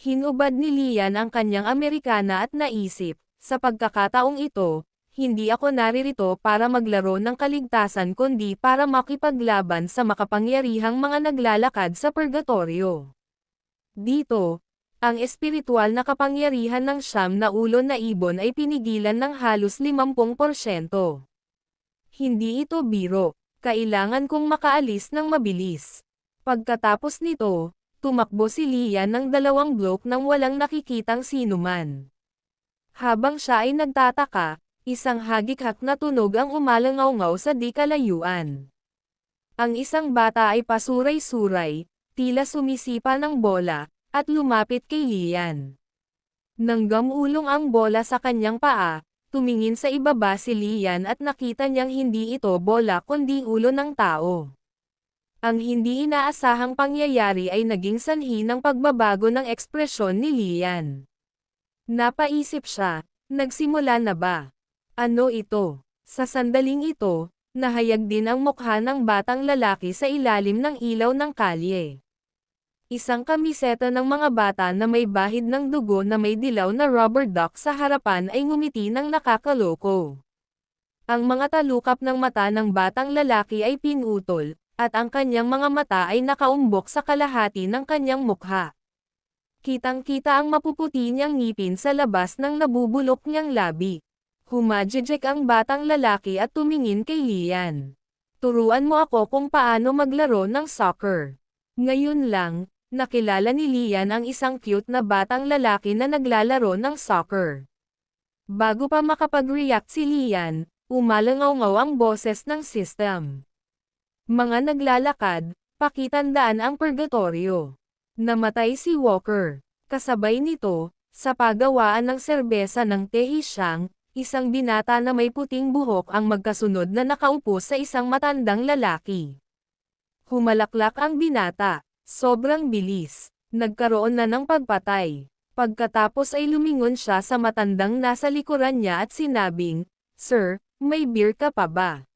Hinubad ni Lian ang kanyang Amerikana at naisip, sa pagkakataong ito, hindi ako naririto para maglaro ng kaligtasan kundi para makipaglaban sa makapangyarihang mga naglalakad sa purgatorio. Dito, ang espiritual na kapangyarihan ng siyam na ulo na ibon ay pinigilan ng halos 50%. Hindi ito biro, kailangan kong makaalis ng mabilis. Pagkatapos nito, tumakbo si Lian ng 2 blok nang walang nakikitang sinuman. Habang siya ay nagtataka, isang hagik-hak na tunog ang umalangaw-ngaw sa di kalayuan. Ang isang bata ay pasuray-suray, tila sumisipa ng bola, at lumapit kay Lian. Nang gamulong ang bola sa kanyang paa, tumingin sa ibaba si Lian at nakita niyang hindi ito bola kundi ulo ng tao. Ang hindi inaasahang pangyayari ay naging sanhi ng pagbabago ng ekspresyon ni Lian. Napaisip siya, nagsimula na ba? Ano ito? Sa sandaling ito, nahayag din ang mukha ng batang lalaki sa ilalim ng ilaw ng kalye. Isang kamiseta ng mga bata na may bahid ng dugo na may dilaw na rubber duck sa harapan ay ngumiti ng nakakaloko. Ang mga talukap ng mata ng batang lalaki ay pinutol, at ang kanyang mga mata ay nakaumbok sa kalahati ng kanyang mukha. Kitang-kita ang mapuputi niyang ngipin sa labas ng nabubulok niyang labi. Humajejek ang batang lalaki at tumingin kay Lian. Turuan mo ako kung paano maglaro ng soccer. Ngayon lang, nakilala ni Lian ang isang cute na batang lalaki na naglalaro ng soccer. Bago pa makapag-react si Lian, umalangaw-ngaw ang boses ng system. Mga naglalakad, pakitandaan ang purgatorio. Namatay si Walker. Kasabay nito, sa pagawaan ng serbesa ng Tehisang, isang binata na may puting buhok ang magkasunod na nakaupo sa isang matandang lalaki. Humalaklak ang binata. Sobrang bilis. Nagkaroon na ng pagpatay. Pagkatapos ay lumingon siya sa matandang nasa likuran niya at sinabing, "Sir, may beer ka pa ba?"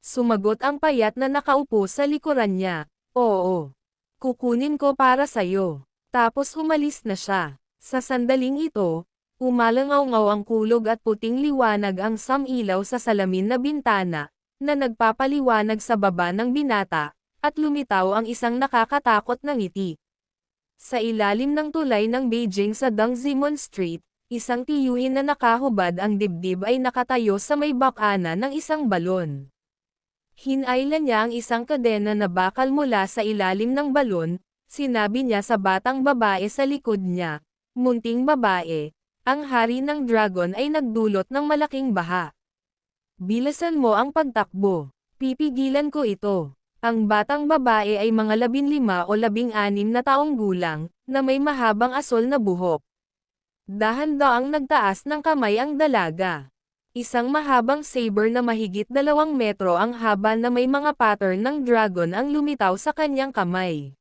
Sumagot ang payat na nakaupo sa likuran niya, "Oo. Kukunin ko para sa'yo." Tapos umalis na siya. Sa sandaling ito, umalangaw-ngaw ang kulog at puting liwanag ang samilaw sa salamin na bintana, na nagpapaliwanag sa baba ng binata, at lumitaw ang isang nakakatakot na ngiti. Sa ilalim ng tulay ng Beijing sa Dongzimon Street, isang tiyuhin na nakahubad ang dibdib ay nakatayo sa may bakana ng isang balon. Hinailan niya ang isang kadena na bakal mula sa ilalim ng balon, sinabi niya sa batang babae sa likod niya, "Munting babae, ang hari ng dragon ay nagdulot ng malaking baha. Bilisan mo ang pagtakbo. Pipigilan ko ito." Ang batang babae ay mga 15 o 16 na taong gulang, na may mahabang asol na buhok. Dahan-daang nagtaas ng kamay ang dalaga. Isang mahabang saber na mahigit 2 metro ang haba na may mga pattern ng dragon ang lumitaw sa kanyang kamay.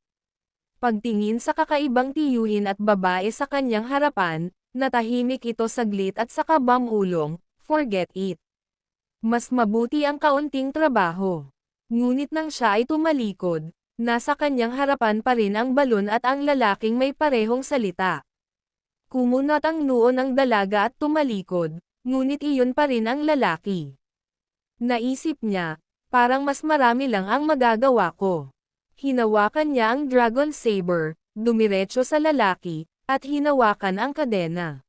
Pagtingin sa kakaibang tiyuhin at babae sa kanyang harapan, natahimik ito saglit at saka bumulong, "Forget it. Mas mabuti ang kaunting trabaho." Ngunit nang siya ay tumalikod, nasa kanyang harapan pa rin ang balon at ang lalaking may parehong salita. Kumunat ang noo ng dalaga at tumalikod, ngunit iyon pa rin ang lalaki. Naisip niya, parang mas marami lang ang magagawa ko. Hinawakan niya ang dragon saber, dumiretso sa lalaki, at hinawakan ang kadena.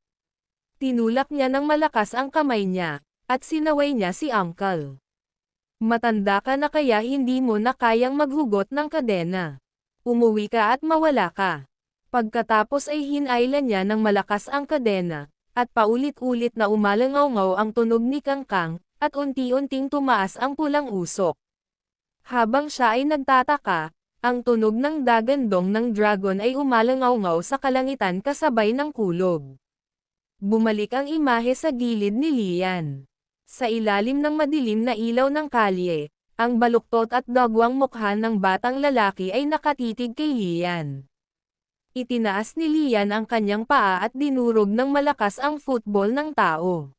Tinulak niya ng malakas ang kamay niya, at sinaway niya si Uncle. "Matanda ka na kaya hindi mo na kayang maghugot ng kadena. Umuwi ka at mawala ka." Pagkatapos ay hinailan niya ng malakas ang kadena, at paulit-ulit na umalangaw-ngaw ang tunog ni Kangkang, at unti-unting tumaas ang pulang usok. Habang siya ay nagtataka, ang tunog ng dagandong ng dragon ay umalangaw-ngaw sa kalangitan kasabay ng kulog. Bumalik ang imahe sa gilid ni Lian. Sa ilalim ng madilim na ilaw ng kalye, ang baluktot at dagwang mukha ng batang lalaki ay nakatitig kay Lian. Itinaas ni Lian ang kanyang paa at dinurog ng malakas ang football ng tao.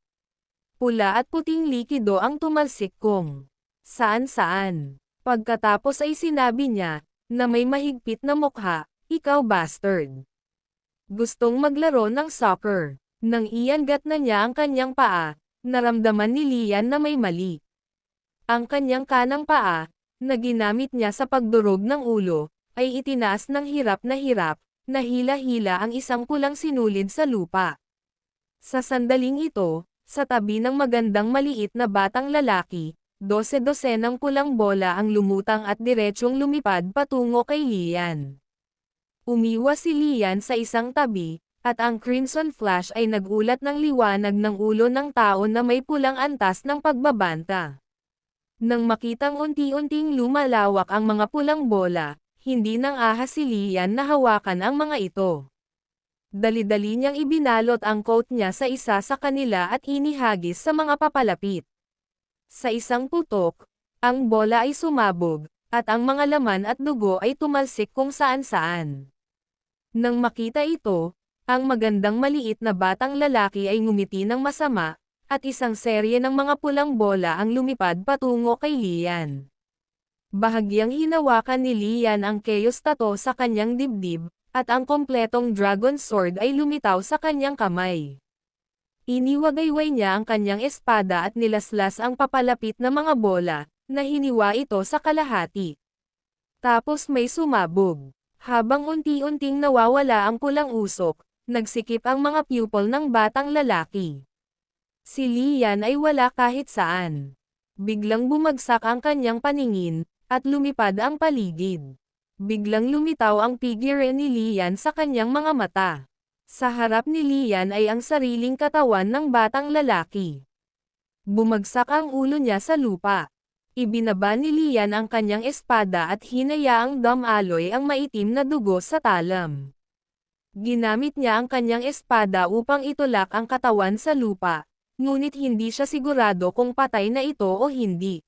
Pula at puting likido ang tumalsik kung saan-saan. Pagkatapos ay sinabi niya, na may mahigpit na mukha, "Ikaw bastard. Gustong maglaro ng soccer. Nang iangat na niya ang kanyang paa, naramdaman ni Lian na may mali. Ang kanyang kanang paa, na ginamit niya sa pagdurog ng ulo, ay itinaas ng hirap, na hila-hila ang isang pulang sinulid sa lupa. Sa sandaling ito, sa tabi ng magandang maliit na batang lalaki, 12-12 pulang bola ang lumutang at diretsyong lumipad patungo kay Lian. Umiwas si Lian sa isang tabi, at ang Crimson Flash ay nagulat ng liwanag ng ulo ng tao na may pulang antas ng pagbabanta. Nang makitang unti-unting lumalawak ang mga pulang bola, hindi nang ahas si Lian na hawakan ang mga ito. Dali-dali niyang ibinalot ang coat niya sa isa sa kanila at inihagis sa mga papalapit. Sa isang putok, ang bola ay sumabog, at ang mga laman at dugo ay tumalsik kung saan-saan. Nang makita ito, ang magandang maliit na batang lalaki ay ngumiti ng masama, at isang serye ng mga pulang bola ang lumipad patungo kay Lian. Bahagyang hinawakan ni Lian ang Chaos Tattoo sa kanyang dibdib, at ang kompletong Dragon Sword ay lumitaw sa kanyang kamay. Iniwagayway niya ang kanyang espada at nilaslas ang papalapit na mga bola, na hiniwa ito sa kalahati. Tapos may sumabog. Habang unti-unting nawawala ang pulang usok, nagsikip ang mga pupil ng batang lalaki. Si Lian ay wala kahit saan. Biglang bumagsak ang kanyang paningin, at lumipad ang paligid. Biglang lumitaw ang figure ni Lian sa kanyang mga mata. Sa harap ni Lian ay ang sariling katawan ng batang lalaki. Bumagsak ang ulo niya sa lupa. Ibinaba ni Lian ang kanyang espada at hinayaang dumaloy ang maitim na dugo sa talam. Ginamit niya ang kanyang espada upang itulak ang katawan sa lupa, ngunit hindi siya sigurado kung patay na ito o hindi.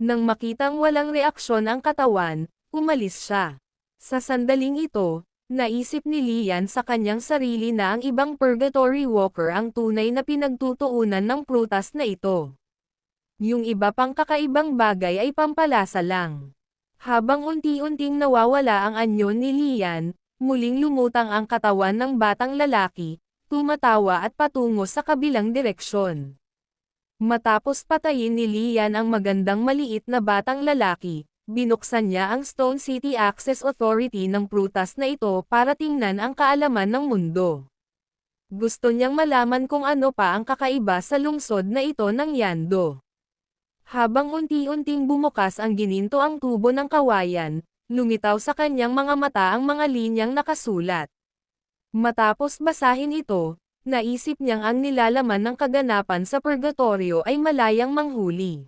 Nang makitang walang reaksyon ang katawan, umalis siya. Sa sandaling ito, naisip ni Lian sa kanyang sarili na ang ibang Purgatory Walker ang tunay na pinagtutuunan ng prutas na ito. Yung iba pang kakaibang bagay ay pampalasa lang. Habang unti-unting nawawala ang anyo ni Lian, muling lumutang ang katawan ng batang lalaki, tumatawa at patungo sa kabilang direksyon. Matapos patayin ni Lian ang magandang maliit na batang lalaki, binuksan niya ang Stone City Access Authority ng prutas na ito para tingnan ang kaalaman ng mundo. Gusto niyang malaman kung ano pa ang kakaiba sa lungsod na ito ng Yando. Habang unti-unting bumukas ang gininto ang tubo ng kawayan, lumitaw sa kanyang mga mata ang mga linyang nakasulat. Matapos basahin ito, naisip niyang ang nilalaman ng kaganapan sa purgatorio ay malayang manghuli.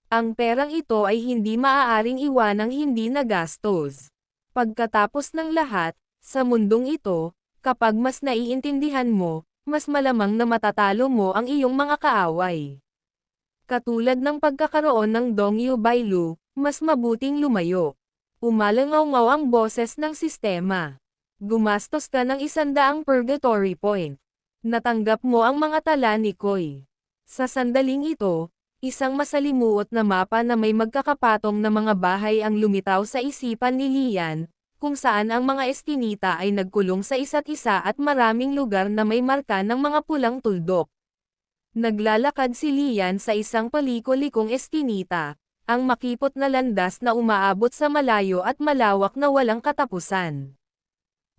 Ang perang ito ay hindi maaaring iwanang hindi nagastos. Pagkatapos ng lahat, sa mundong ito, kapag mas naiintindihan mo, mas malamang na matatalo mo ang iyong mga kaaway. Katulad ng pagkakaroon ng Dongyu Bailu, mas mabuting lumayo. Umalangaw-ngaw ang boses ng sistema. Gumastos ka ng 100 purgatory point. Natanggap mo ang mga tala ni Koi. Sa sandaling ito, isang masalimuot na mapa na may magkakapatong na mga bahay ang lumitaw sa isipan ni Lian, kung saan ang mga estinita ay nagkulong sa isa't isa at maraming lugar na may marka ng mga pulang tuldok. Naglalakad si Lian sa isang palikolikong eskinita, ang makipot na landas na umaabot sa malayo at malawak na walang katapusan.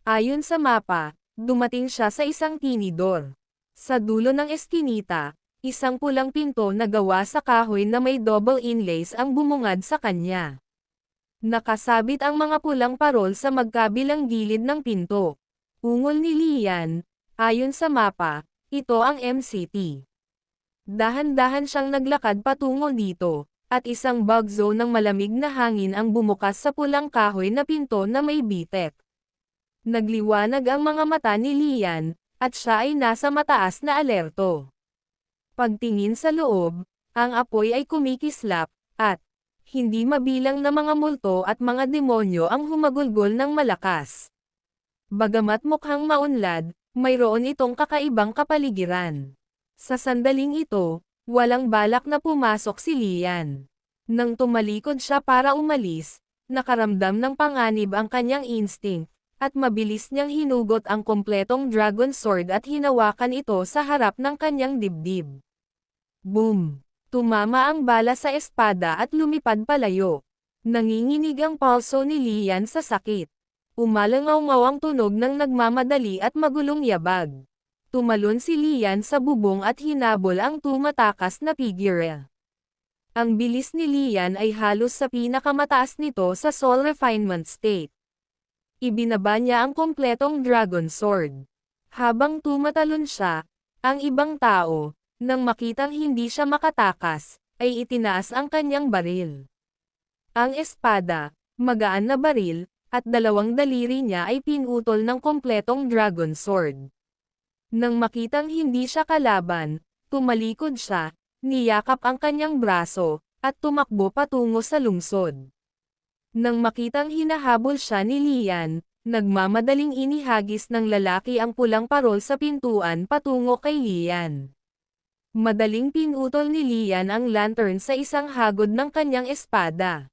Ayon sa mapa, dumating siya sa isang tinidor. Sa dulo ng eskinita, isang pulang pinto na gawa sa kahoy na may double inlays ang bumungad sa kanya. Nakasabit ang mga pulang parol sa magkabilang gilid ng pinto. Ungol ni Lian, ayon sa mapa, ito ang MCT. Dahan-dahan siyang naglakad patungo dito, at isang bug zone ng malamig na hangin ang bumukas sa pulang kahoy na pinto na may bitek. Nagliwanag ang mga mata ni Lian, at siya ay nasa mataas na alerto. Pagtingin sa loob, ang apoy ay kumikislap, at hindi mabilang na mga multo at mga demonyo ang humagulgol ng malakas. Bagamat mukhang maunlad, mayroon itong kakaibang kapaligiran. Sa sandaling ito, walang balak na pumasok si Lian. Nang tumalikod siya para umalis, nakaramdam ng panganib ang kanyang instinct, at mabilis niyang hinugot ang kompletong Dragon Sword at hinawakan ito sa harap ng kanyang dibdib. Boom! Tumama ang bala sa espada at lumipad palayo. Nanginginig ang palso ni Lian sa sakit. Umalangaw-ngaw ang tunog ng nagmamadali at magulong yabag. Tumalon si Lian sa bubong at hinabol ang tumatakas na figure. Ang bilis ni Lian ay halos sa pinakamataas nito sa Soul Refinement State. Ibinaba niya ang kompletong Dragon Sword. Habang tumatalon siya, ang ibang tao, nang makitang hindi siya makatakas, ay itinaas ang kanyang baril. Ang espada, magaan na baril, at dalawang daliri niya ay pinutol ng kompletong Dragon Sword. Nang makitang hindi siya kalaban, tumalikod siya, niyakap ang kanyang braso, at tumakbo patungo sa lungsod. Nang makitang hinahabol siya ni Lian, nagmamadaling inihagis ng lalaki ang pulang parol sa pintuan patungo kay Lian. Madaling pinutol ni Lian ang lantern sa isang hagod ng kanyang espada.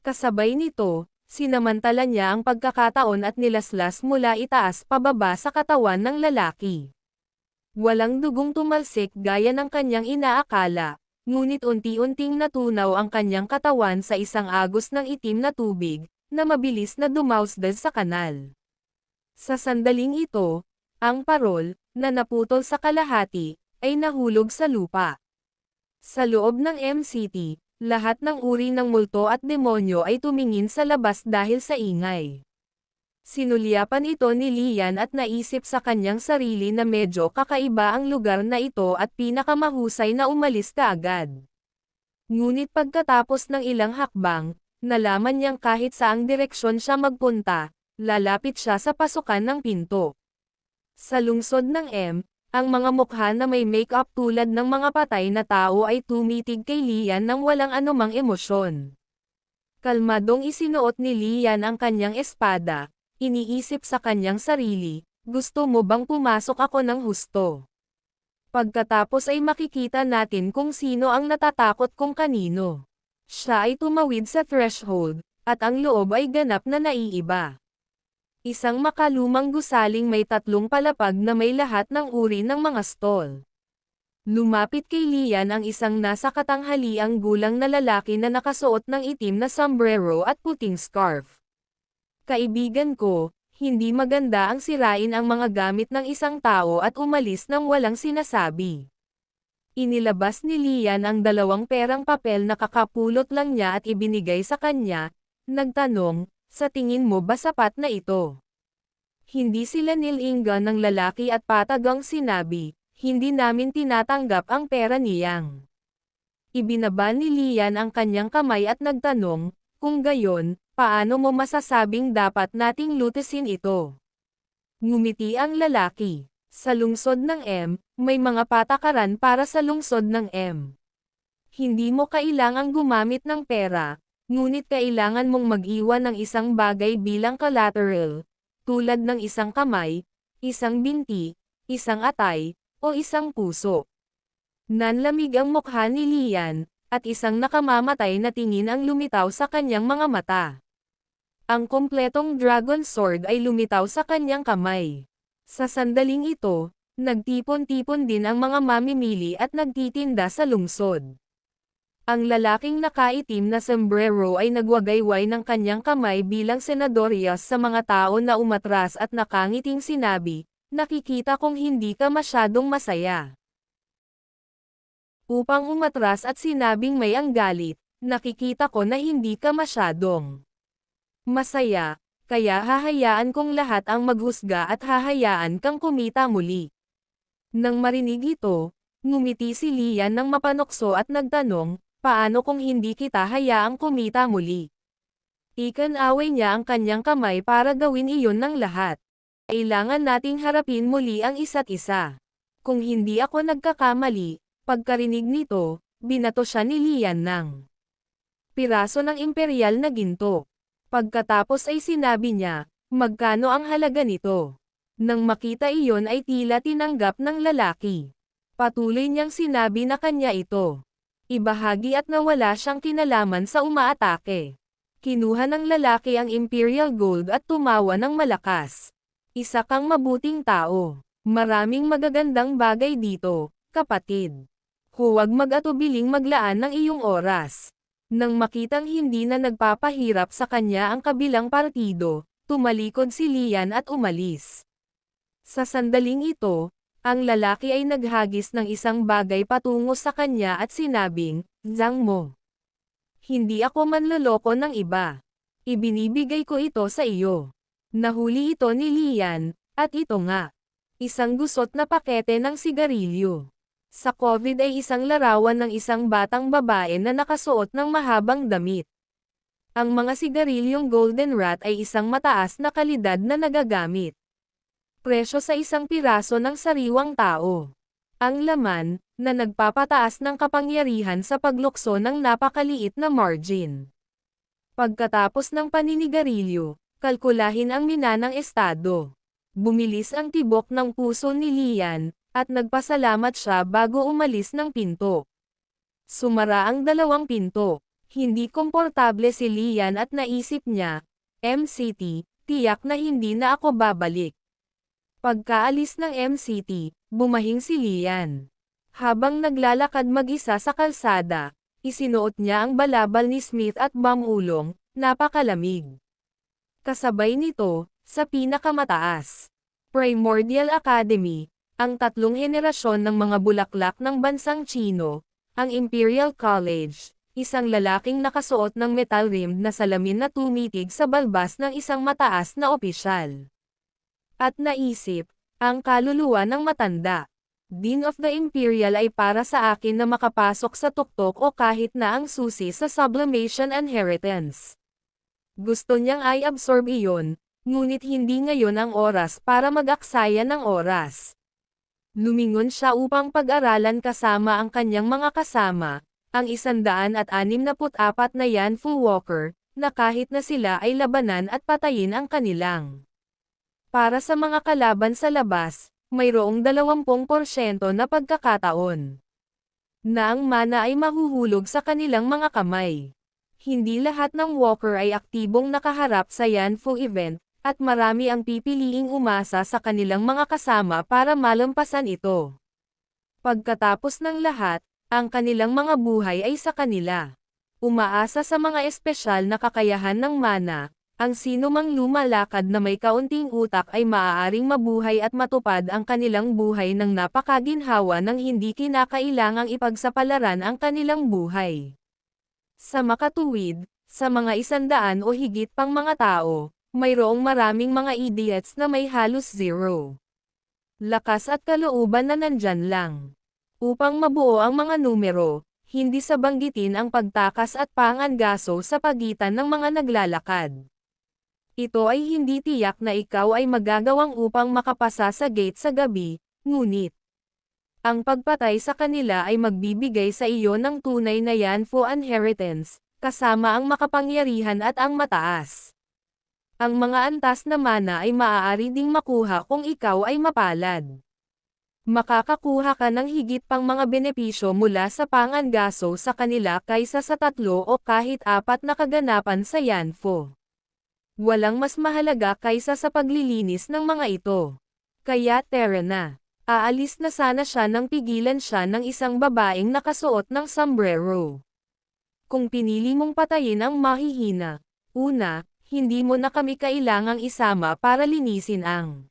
Kasabay nito, sinamantala niya ang pagkakataon at nilaslas mula itaas pababa sa katawan ng lalaki. Walang dugong tumalsik gaya ng kanyang inaakala, ngunit unti-unting natunaw ang kanyang katawan sa isang agos ng itim na tubig, na mabilis na dumausdad sa kanal. Sa sandaling ito, ang parol, na naputol sa kalahati, ay nahulog sa lupa. Sa loob ng MCT, lahat ng uri ng multo at demonyo ay tumingin sa labas dahil sa ingay. Sinulyapan ito ni Lian at naisip sa kanyang sarili na medyo kakaiba ang lugar na ito at pinakamahusay na umalis kaagad. Ngunit pagkatapos ng ilang hakbang, nalaman niyang kahit saang direksyon siya magpunta, lalapit siya sa pasukan ng pinto. Sa lungsod ng M, ang mga mukha na may make-up tulad ng mga patay na tao ay tumitig kay Lian nang walang anumang emosyon. Kalmadong isinuot ni Lian ang kanyang espada. Iniisip sa kanyang sarili, gusto mo bang pumasok ako ng husto? Pagkatapos ay makikita natin kung sino ang natatakot kung kanino. Siya ay tumawid sa threshold, at ang loob ay ganap na naiiba. Isang makalumang gusaling may 3 palapag na may lahat ng uri ng mga stall. Lumapit kay Lian ang isang nasa katanghaliang gulang na lalaki na nakasuot ng itim na sombrero at puting scarf. Kaibigan ko, hindi maganda ang sirain ang mga gamit ng isang tao at umalis nang walang sinasabi. Inilabas ni Lian ang 2 perang papel na kakapulot lang niya at ibinigay sa kanya, nagtanong, sa tingin mo ba sapat na ito? Hindi sila nilingan ng lalaki at patagang sinabi, hindi namin tinatanggap ang pera niyang. Ibinaba ni Lian ang kanyang kamay at nagtanong, kung gayon, paano mo masasabing dapat nating lutisin ito? Ngumiti ang lalaki. Sa lungsod ng M, may mga patakaran para sa lungsod ng M. Hindi mo kailangang gumamit ng pera, ngunit kailangan mong mag-iwan ng isang bagay bilang collateral, tulad ng isang kamay, isang binti, isang atay, o isang puso. Nanlamig ang mukha ni Lian, at isang nakamamatay na tingin ang lumitaw sa kanyang mga mata. Ang kompletong Dragon Sword ay lumitaw sa kanyang kamay. Sa sandaling ito, nagtipon-tipon din ang mga mamimili at nagtitinda sa lungsod. Ang lalaking nakaitim na sombrero ay nagwagayway ng kanyang kamay bilang senadorias sa mga tao na umatras at nakangiting sinabi, nakikita kong hindi ka masyadong masaya. Upang umatras at sinabing may ang galit, nakikita ko na hindi ka masyadong masaya, kaya hahayaan kong lahat ang maghusga at hahayaan kang kumita muli. Nang marinig ito, ngumiti si Lian ng mapanokso at nagtanong, paano kung hindi kita hayaang kumita muli? Ikan-away niya ang kanyang kamay para gawin iyon ng lahat. Kailangan nating harapin muli ang isa't isa. Kung hindi ako nagkakamali, pagkarinig nito, binato siya ni Lian ng piraso ng imperial na ginto. Pagkatapos ay sinabi niya, magkano ang halaga nito? Nang makita iyon ay tila tinanggap ng lalaki. Patuloy niyang sinabi na kanya ito. Ibahagi at nawala siyang kinalaman sa umaatake. Kinuha ng lalaki ang Imperial Gold at tumawa ng malakas. Isa kang mabuting tao. Maraming magagandang bagay dito, kapatid. Huwag mag-atubiling maglaan ng iyong oras. Nang makitang hindi na nagpapahirap sa kanya ang kabilang partido, tumalikod si Lian at umalis. Sa sandaling ito, ang lalaki ay naghagis ng isang bagay patungo sa kanya at sinabing, "Zhang mo. Hindi ako manloloko ng iba. Ibinibigay ko ito sa iyo." Nahuli ito ni Lian, at ito nga. Isang gusot na pakete ng sigarilyo. Sa COVID ay isang larawan ng isang batang babae na nakasuot ng mahabang damit. Ang mga sigarilyong Golden Rat ay isang mataas na kalidad na nagagamit. Presyo sa isang piraso ng sariwang tao. Ang laman, na nagpapataas ng kapangyarihan sa paglukso ng napakaliit na margin. Pagkatapos ng paninigarilyo, kalkulahin ang minanang estado. Bumilis ang tibok ng puso ni Lian, at nagpasalamat siya bago umalis ng pinto. Sumara ang dalawang pinto. Hindi komportable si Lian at naisip niya, MCT, tiyak na hindi na ako babalik. Pagkaalis ng MCT, bumahing si Lian. Habang naglalakad mag-isa sa kalsada, isinuot niya ang balabal ni Smith at Bamulong, napakalamig. Kasabay nito, sa pinakamataas, Primordial Academy, ang tatlong henerasyon ng mga bulaklak ng bansang Chino, ang Imperial College, isang lalaking nakasuot ng metal-rimmed na salamin na tumitig sa balbas ng isang mataas na opisyal. At naisip, ang kaluluwa ng matanda. Dean of the Imperial ay para sa akin na makapasok sa tuktok o kahit na ang susi sa Sublimation Inheritance. Gusto niyang i-absorb iyon, ngunit hindi ngayon ang oras para mag-aksaya ng oras. Lumingon siya upang pag-aralan kasama ang kanyang mga kasama, ang 164 na Yanfu Walker, na kahit na sila ay labanan at patayin ang kanilang. Para sa mga kalaban sa labas, mayroong 20% na pagkakataon na ang mana ay mahuhulog sa kanilang mga kamay. Hindi lahat ng Walker ay aktibong nakaharap sa Yanfu event, at marami ang pipiliing umasa sa kanilang mga kasama para malampasan ito. Pagkatapos ng lahat, ang kanilang mga buhay ay sa kanila. Umaasa sa mga espesyal na kakayahan ng mana. Ang sino mang lumalakad na may kaunting utak ay maaaring mabuhay at matupad ang kanilang buhay ng napakaginhawa nang hindi kinakailangang ipagsapalaran ang kanilang buhay. Sa makatuwid, sa mga 100 o higit pang mga tao, mayroong maraming mga idiots na may halos zero lakas at kalooban na nandyan lang. Upang mabuo ang mga numero, hindi sa banggitin ang pagtakas at pangangaso sa pagitan ng mga naglalakad. Ito ay hindi tiyak na ikaw ay magagawang upang makapasa sa gate sa gabi, ngunit ang pagpatay sa kanila ay magbibigay sa iyo ng tunay na Yanfu Inheritance, kasama ang makapangyarihan at ang mataas. Ang mga antas na mana ay maaari ding makuha kung ikaw ay mapalad. Makakakuha ka ng higit pang mga benepisyo mula sa pangangaso sa kanila kaysa sa 3 o kahit 4 na kaganapan sa Yanfu. Walang mas mahalaga kaysa sa paglilinis ng mga ito. Kaya tara na. Aalis na sana siya nang pigilan siya ng isang babaeng nakasuot ng sombrero. Kung pinili mong patayin ang mahihina, una, hindi mo na kami kailangang isama para linisin ang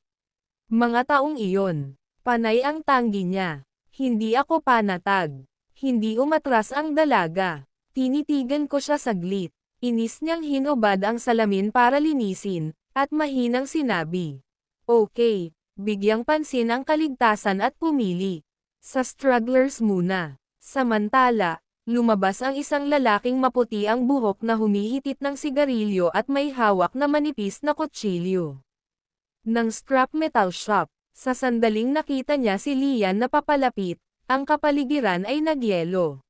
mga taong iyon. Panay ang tanggi niya. Hindi ako panatag. Hindi umatras ang dalaga. Tinitigan ko siya saglit. Inis niyang hinubad ang salamin para linisin, at mahinang sinabi, "Okay, bigyang pansin ang kaligtasan at pumili. Sa stragglers muna." Samantala, lumabas ang isang lalaking maputi ang buhok na humihitit ng sigarilyo at may hawak na manipis na kutsilyo. Ng scrap metal shop, sa sandaling nakita niya si Lian na papalapit, ang kapaligiran ay nagyelo.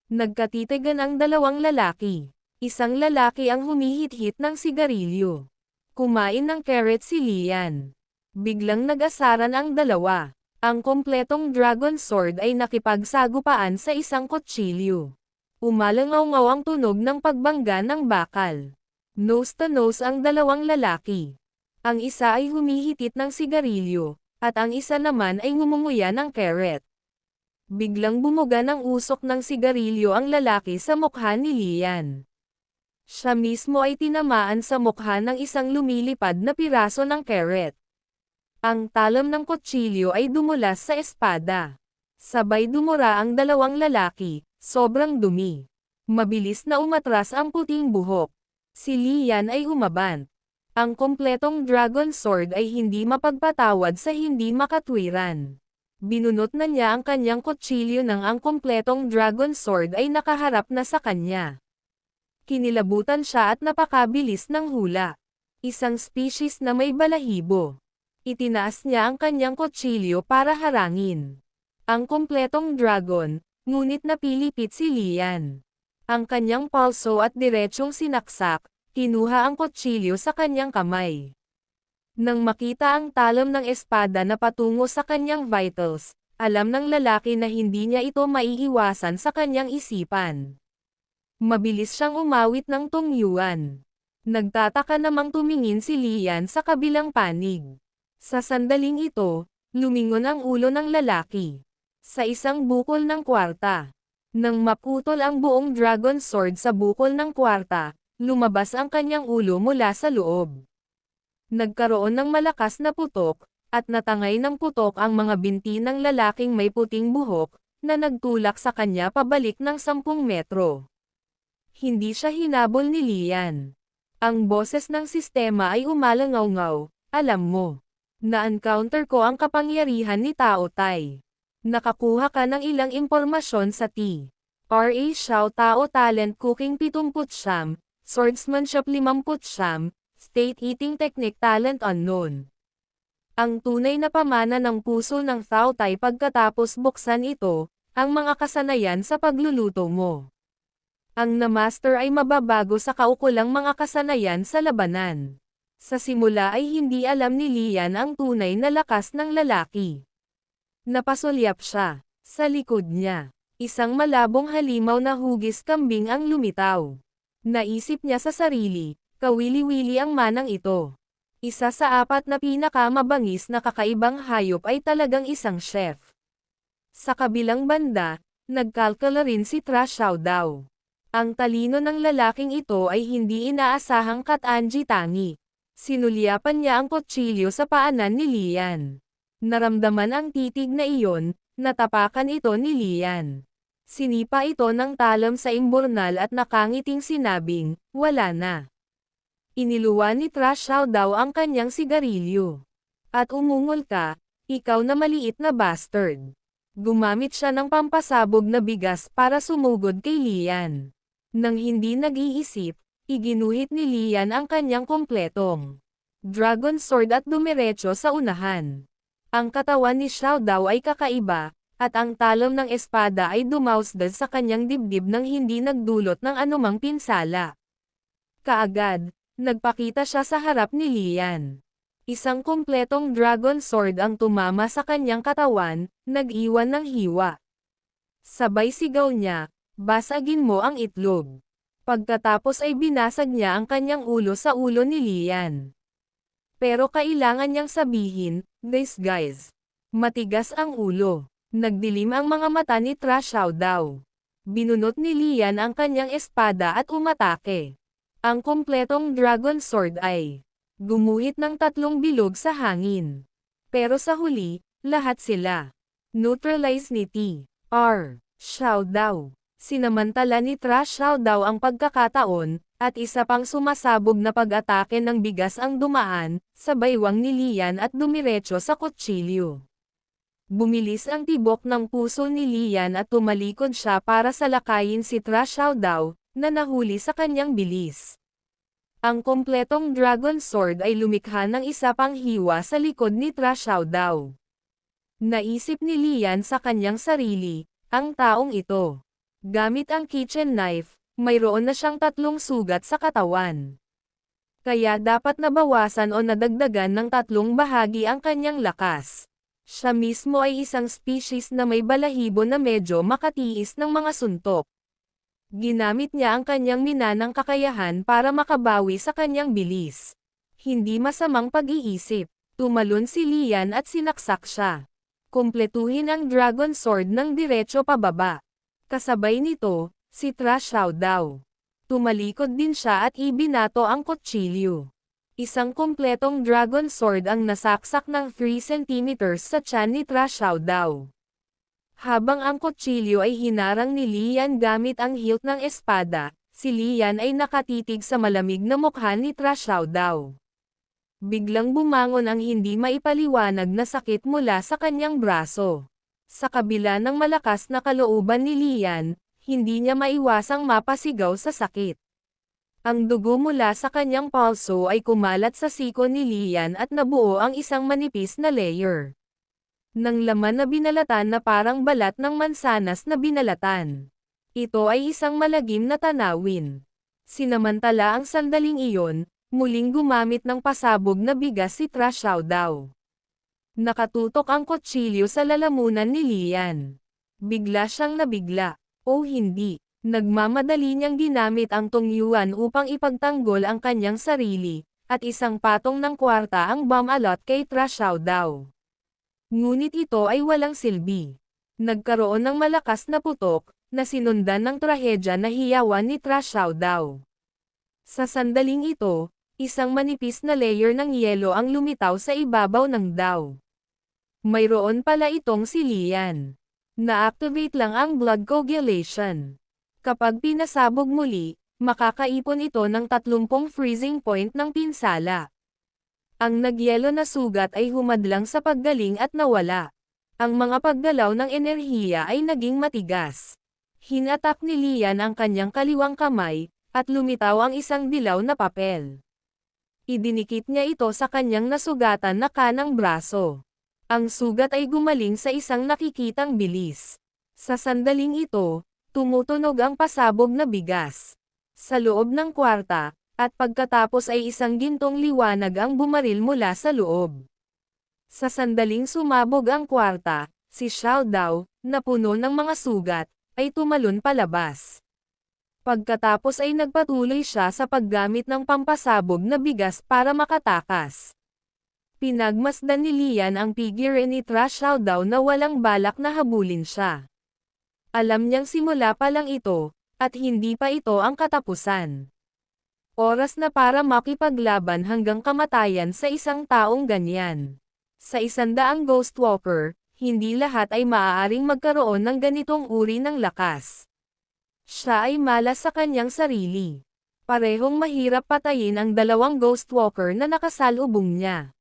Nagkatitigan ang dalawang lalaki. Isang lalaki ang humihit-hit ng sigarilyo. Kumain ng carrot si Lian. Biglang nag-asaran ang dalawa. Ang kompletong dragon sword ay nakipagsagupaan sa isang kutsilyo. Umalangaw-ngaw ang tunog ng pagbangga ng bakal. Nose to nose ang dalawang lalaki. Ang isa ay humihitit ng sigarilyo, at ang isa naman ay ngumunguya ng carrot. Biglang bumuga ng usok ng sigarilyo ang lalaki sa mukha ni Lian. Siya mismo ay tinamaan sa mukha ng isang lumilipad na piraso ng carrot. Ang talam ng kutsilyo ay dumulas sa espada. Sabay dumura ang dalawang lalaki, sobrang dumi. Mabilis na umatras ang puting buhok. Si Lian ay umabant. Ang kompletong dragon sword ay hindi mapagpatawad sa hindi makatwiran. Binunot na niya ang kanyang kutsilyo nang ang kompletong dragon sword ay nakaharap na sa kanya. Kinilabutan siya at napakabilis ng hula. Isang species na may balahibo. Itinaas niya ang kanyang kutsilyo para harangin ang kompletong dragon, ngunit napilipit si Lian. Ang kanyang palso at diretsyong sinaksak, kinuha ang kutsilyo sa kanyang kamay. Nang makita ang talam ng espada na patungo sa kanyang vitals, alam ng lalaki na hindi niya ito maiiwasan sa kanyang isipan. Mabilis siyang umawit ng tungyuan. Nagtataka namang tumingin si Lian sa kabilang panig. Sa sandaling ito, lumingon ang ulo ng lalaki. Sa isang bukol ng kwarta. Nang maputol ang buong dragon sword sa bukol ng kwarta, lumabas ang kanyang ulo mula sa loob. Nagkaroon ng malakas na putok, at natangay ng putok ang mga binti ng lalaking may puting buhok, na nagtulak sa kanya pabalik ng 10 metro. Hindi siya hinabol ni Lian. Ang boses ng sistema ay umalangaw-ngaw, alam mo. Na-encounter ko ang kapangyarihan ni Tao Tai. Nakakuha ka ng ilang impormasyon sa T.R.A. Xiao Tao Talent Cooking 70, Swordsmanship 50, State Eating Technique Talent Unknown. Ang tunay na pamana ng puso ng Tao Tai pagkatapos buksan ito, ang mga kasanayan sa pagluluto mo. Ang na-master ay mababago sa kaukulang mga kasanayan sa labanan. Sa simula ay hindi alam ni Lian ang tunay na lakas ng lalaki. Napasulyap siya. Sa likod niya, isang malabong halimaw na hugis kambing ang lumitaw. Naisip niya sa sarili, kawili-wili ang manang ito. Isa sa 4 na pinakamabangis na kakaibang hayop ay talagang isang chef. Sa kabilang banda, nagkalkala rin si Tra Xiaodao. Ang talino ng lalaking ito ay hindi inaasahang katanji tangi. Sinulyapan niya ang kutsilyo sa paanan ni Lian. Naramdaman ang titig na iyon, natapakan ito ni Lian. Sinipa ito ng talam sa imburnal at nakangiting sinabing, wala na. Iniluwa ni Tra Xiaodao ang kanyang sigarilyo. At umungol ka, ikaw na maliit na bastard. Gumamit siya ng pampasabog na bigas para sumugod kay Lian. Nang hindi nag-iisip, iginuhit ni Lian ang kanyang kompletong dragon sword at dumiretso sa unahan. Ang katawan ni Xiaodao ay kakaiba, at ang talam ng espada ay dumausdad sa kanyang dibdib nang hindi nagdulot ng anumang pinsala. Kaagad, nagpakita siya sa harap ni Lian. Isang kompletong dragon sword ang tumama sa kanyang katawan, nag-iwan ng hiwa. Sabay sigaw niya, basagin mo ang itlog. Pagkatapos ay binasag niya ang kanyang ulo sa ulo ni Lian. Pero kailangan niyang sabihin, guys. Matigas ang ulo. Nagdilim ang mga mata ni Tra Xiaodao. Binunot ni Lian ang kanyang espada at umatake. Ang kompletong dragon sword ay gumuhit ng 3 bilog sa hangin. Pero sa huli, lahat sila neutralize ni T.R. Xiaodao. Sinamantala ni Tra Xiaodao ang pagkakataon, at isa pang sumasabog na pag-atake ng bigas ang dumaan, sa baywang ni Lian at dumiretso sa kutsilyo. Bumilis ang tibok ng puso ni Lian at tumalikod siya para salakayin si Tra Xiaodao, na nahuli sa kanyang bilis. Ang kompletong dragon sword ay lumikha ng isa pang hiwa sa likod ni Tra Xiaodao. Naisip ni Lian sa kanyang sarili, ang taong ito. Gamit ang kitchen knife, mayroon na siyang 3 sugat sa katawan. Kaya dapat nabawasan o nadagdagan ng 3 bahagi ang kanyang lakas. Siya mismo ay isang species na may balahibo na medyo makatiis ng mga suntok. Ginamit niya ang kanyang minanang kakayahan para makabawi sa kanyang bilis. Hindi masamang pag-iisip. Tumalon si Lian at sinaksak siya. Kumpletuhin ang Dragon Sword ng diretso pababa. Kasabay nito, si Trash Xiao Dao. Tumalikod din siya at ibinato ang kutsilyo. Isang kumpletong Dragon Sword ang nasaksak ng 3 cm sa tiyan ni Trash Xiao Dao. Habang ang kutsilyo ay hinarang ni Lian gamit ang hilt ng espada, si Lian ay nakatitig sa malamig na mukha ni Trash Xiao Dao. Biglang bumangon ang hindi maipaliwanag na sakit mula sa kanyang braso. Sa kabila ng malakas na kalooban ni Lian, hindi niya maiwasang mapasigaw sa sakit. Ang dugo mula sa kanyang pulso ay kumalat sa siko ni Lian at nabuo ang isang manipis na layer ng laman na binalatan na parang balat ng mansanas na binalatan. Ito ay isang malagim na tanawin. Sinamantala ang sandaling iyon, muling gumamit ng pasabog na bigas si Trash Xiao Dao. Nakatutok ang kutsilyo sa lalamunan ni Lian. Bigla siyang nabigla. O hindi, nagmamadali niyang ginamit ang tungyuan upang ipagtanggol ang kanyang sarili, at isang patong ng kwarta ang bomb-alot kay Trash Xiao Dao. Ngunit ito ay walang silbi. Nagkaroon ng malakas na putok, na sinundan ng trahedya na hiyawan ni Trash Xiao Dao. Sa sandaling ito, isang manipis na layer ng yelo ang lumitaw sa ibabaw ng Dao. Mayroon pala itong si Lian. Na-activate lang ang blood coagulation. Kapag pinasabog muli, makakaipon ito ng 30 freezing point ng pinsala. Ang nagyelo na sugat ay humadlang sa paggaling at nawala. Ang mga paggalaw ng enerhiya ay naging matigas. Hinatak ni Lian ang kanyang kaliwang kamay, at lumitaw ang isang dilaw na papel. Idinikit niya ito sa kanyang nasugatan na kanang braso. Ang sugat ay gumaling sa isang nakikitang bilis. Sa sandaling ito, tumutunog ang pasabog na bigas. Sa loob ng kwarta, at pagkatapos ay isang gintong liwanag ang bumaril mula sa loob. Sa sandaling sumabog ang kwarta, si Xiao Dao, na puno ng mga sugat, ay tumalon palabas. Pagkatapos ay nagpatuloy siya sa paggamit ng pampasabog na bigas para makatakas. Pinagmasdan ni Lian ang figure ni Trash Xiao Dao na walang balak na habulin siya. Alam niyang simula pa lang ito, at hindi pa ito ang katapusan. Oras na para makipaglaban hanggang kamatayan sa isang taong ganyan. Sa 100 Ghostwalker, hindi lahat ay maaaring magkaroon ng ganitong uri ng lakas. Siya ay malas sa kanyang sarili. Parehong mahirap patayin ang 2 Ghostwalker na nakasalubong niya.